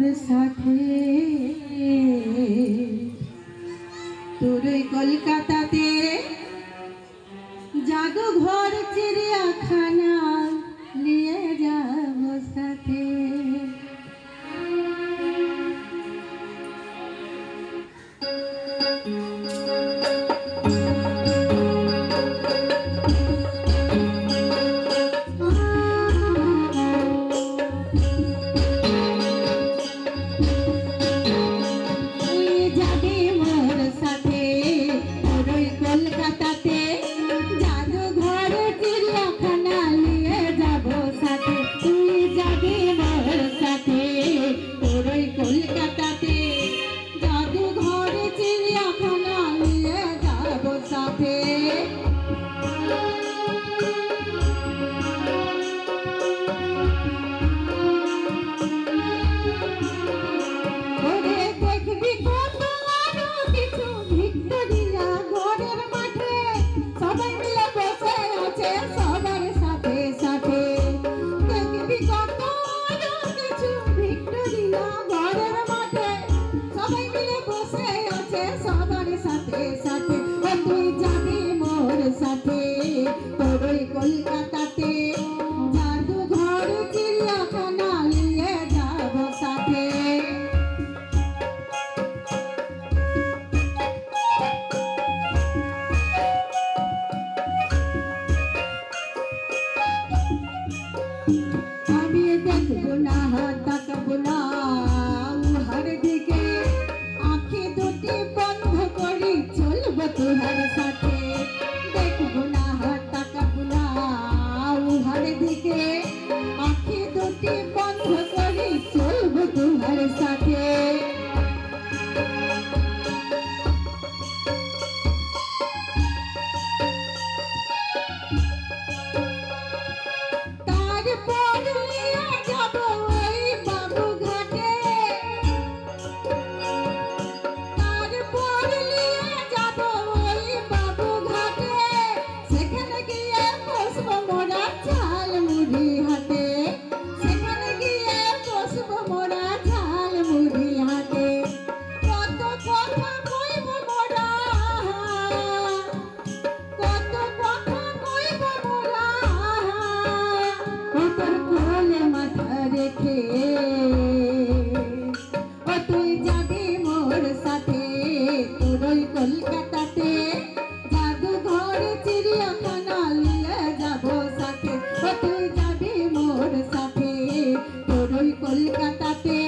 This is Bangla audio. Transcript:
মোর সাথে তোর কলকাতাতে জাদুঘর চিড়িয়াখানা নিয়ে যাব সাথে। কলকাতাতে জাদুঘর চিড়িয়াখানা নিয়ে যাব সাথে। আমি দেখবো না তাকাবো না উহার দিকে, আঁখি দুটি বন্ধ করি চলবো তুহার সাথে। দেখবো না তাকাবো না উহার দিকে, আঁখি দুটি বন্ধ করি চলবো তুহার সাথে। তুই যাবি মোর সাথে তোর কলকাতাতে জাদুঘর চিড়িয়াখানা নিয়ে যাব সাথে। তুই যাবি মোর সাথে তোর কলকাতাতে